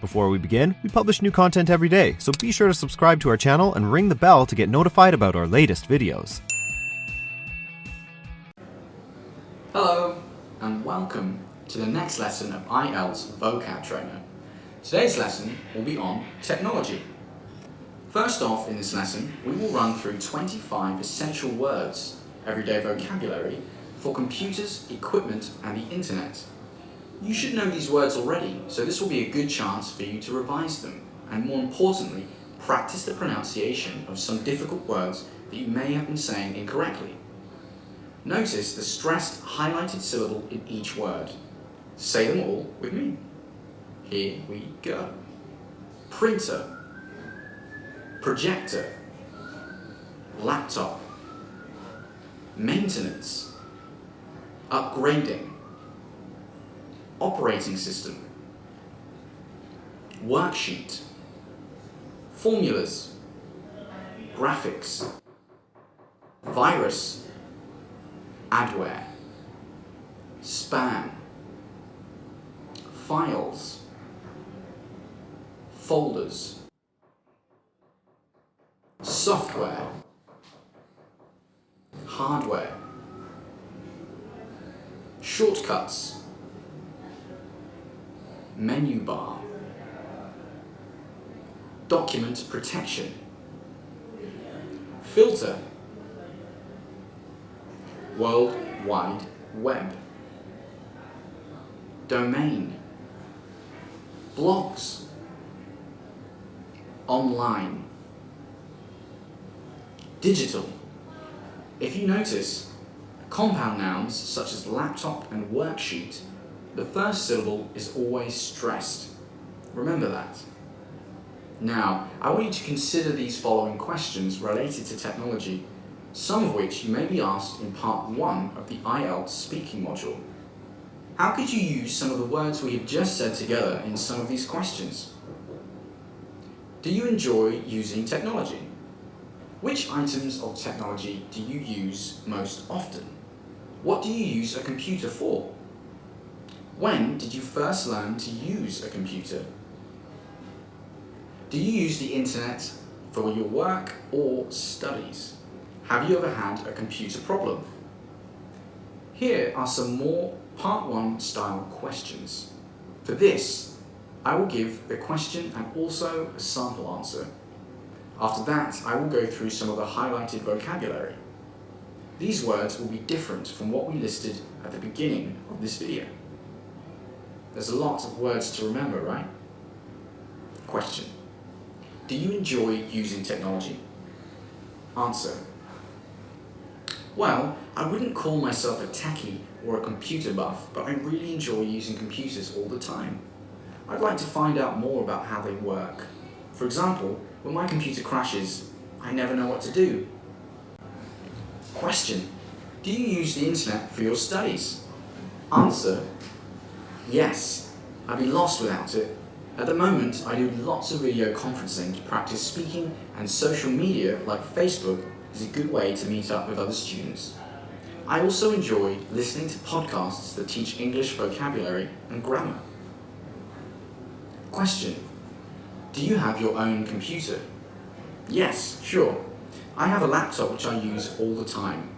Before we begin, we publish new content every day, so be sure to subscribe to our channel and ring the bell to get notified about our latest videos. Hello, and welcome to the next lesson of IELTS Vocab Trainer. Today's lesson will be on technology. First off, in this lesson, we will run through 25 essential words, everyday vocabulary, for computers, equipment, and the internet. You should know these words already, so this will be a good chance for you to revise them, and more importantly, practice the pronunciation of some difficult words that you may have been saying incorrectly. Notice the stressed highlighted syllable in each word. Say them all with me. Here we go. Printer, projector, laptop, maintenance, upgrading, operating system, worksheet, formulas, graphics, virus, adware, spam, files, folders, software, hardware, shortcuts, menu bar, document protection, filter, World Wide Web, domain, blogs, online, digital. If you notice, compound nouns such as laptop and worksheet, the first syllable is always stressed. Remember that. Now, I want you to consider these following questions related to technology, some of which you may be asked in part 1 of the IELTS speaking module. How could you use some of the words we have just said together in some of these questions? Do you enjoy using technology? Which items of technology do you use most often? What do you use a computer for? When did you first learn to use a computer? Do you use the internet for your work or studies? Have you ever had a computer problem? Here are some more Part 1 style questions. For this, I will give the question and also a sample answer. After that, I will go through some of the highlighted vocabulary. These words will be different from what we listed at the beginning of this video. There's a lot of words to remember, right? Question. Do you enjoy using technology? Answer. Well, I wouldn't call myself a techie or a computer buff, but I really enjoy using computers all the time. I'd like to find out more about how they work. For example, when my computer crashes, I never know what to do. Question. Do you use the internet for your studies? Answer. Yes, I'd be lost without it. At the moment, I do lots of video conferencing to practice speaking, and social media like Facebook is a good way to meet up with other students. I also enjoy listening to podcasts that teach English vocabulary and grammar. Question. Do you have your own computer? Yes, sure. I have a laptop which I use all the time.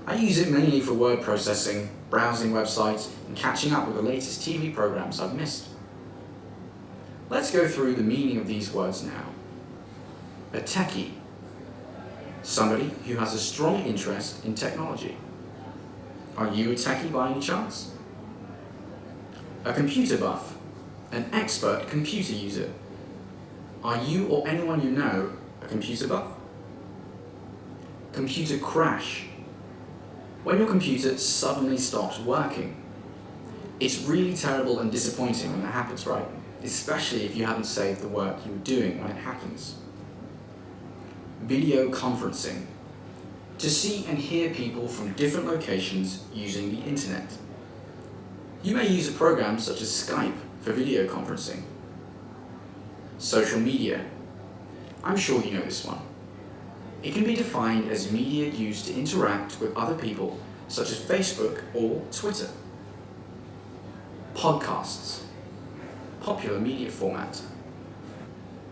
I use it mainly for word processing, browsing websites, and catching up with the latest TV programs I've missed. Let's go through the meaning of these words now. A techie. Somebody who has a strong interest in technology. Are you a techie by any chance? A computer buff. An expert computer user. Are you or anyone you know a computer buff? Computer crash. When your computer suddenly stops working. It's really terrible and disappointing when that happens, right? Especially if you haven't saved the work you were doing when it happens. Video conferencing. To see and hear people from different locations using the internet. You may use a program such as Skype for video conferencing. Social media. I'm sure you know this one. It can be defined as media used to interact with other people, such as Facebook or Twitter. Podcasts. popular media format.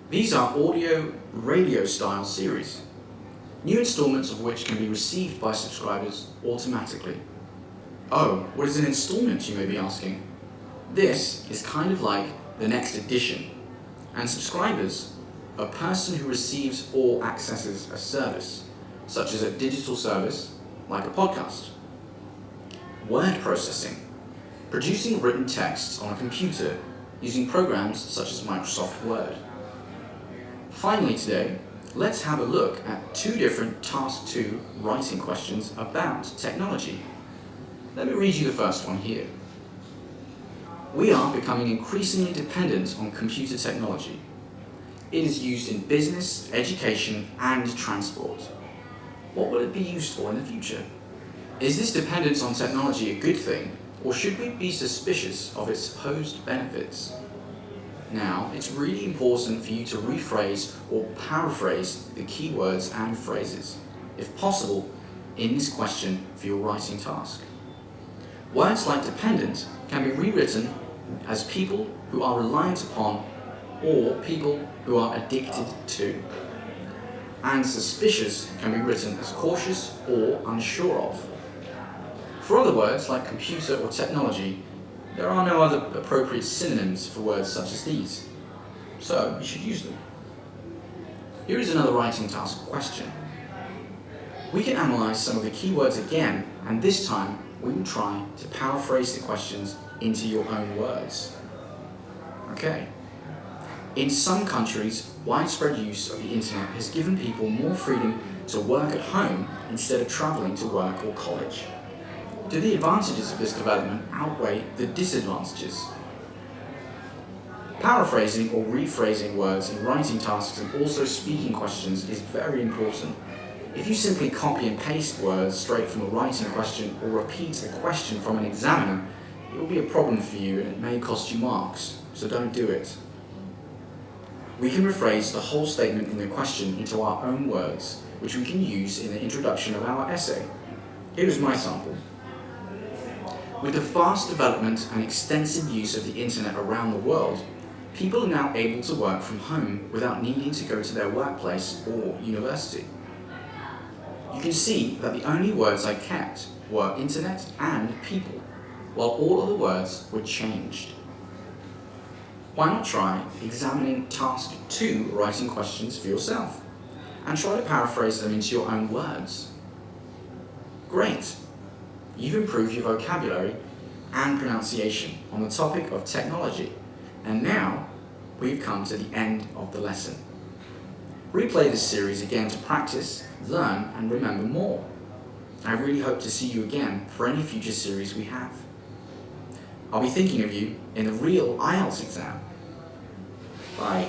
These are audio radio style series, new installments of which can be received by subscribers automatically. Oh, what is an installment, you may be asking? This is kind of like the next edition, and subscribers, a person who receives or accesses a service, such as a digital service like a podcast. Word processing, producing written text on a computer using programs such as Microsoft Word. Finally today, let's have a look at two different Task 2 writing questions about technology. Let me read you the first one here. We are becoming increasingly dependent on computer technology. It is used in business, education, and transport. What will it be used for in the future? Is this dependence on technology a good thing, or should we be suspicious of its supposed benefits? Now, it's really important for you to rephrase or paraphrase the key words and phrases, if possible, in this question for your writing task. Words like dependent can be rewritten as people who are reliant upon or people who are addicted to. And suspicious can be written as cautious or unsure of. For other words like computer or technology, there are no other appropriate synonyms for words such as these, so you should use them. Here is another writing task question. We can analyse some of the key words again, and this time we will try to paraphrase the questions into your own words. Okay. In some countries, widespread use of the internet has given people more freedom to work at home instead of travelling to work or college. Do the advantages of this development outweigh the disadvantages? Paraphrasing or rephrasing words in writing tasks and also speaking questions is very important. If you simply copy and paste words straight from a writing question or repeat a question from an examiner, it will be a problem for you and it may cost you marks, so don't do it. We can rephrase the whole statement in the question into our own words, which we can use in the introduction of our essay. Here is my sample. With the fast development and extensive use of the internet around the world, people are now able to work from home without needing to go to their workplace or university. You can see that the only words I kept were internet and people, while all other words were changed. Why not try examining Task 2 writing questions for yourself and try to paraphrase them into your own words? Great! You've improved your vocabulary and pronunciation on the topic of technology, and now we've come to the end of the lesson. Replay this series again to practice, learn, and remember more. I really hope to see you again for any future series we have. I'll be thinking of you in the real IELTS exam. Bye.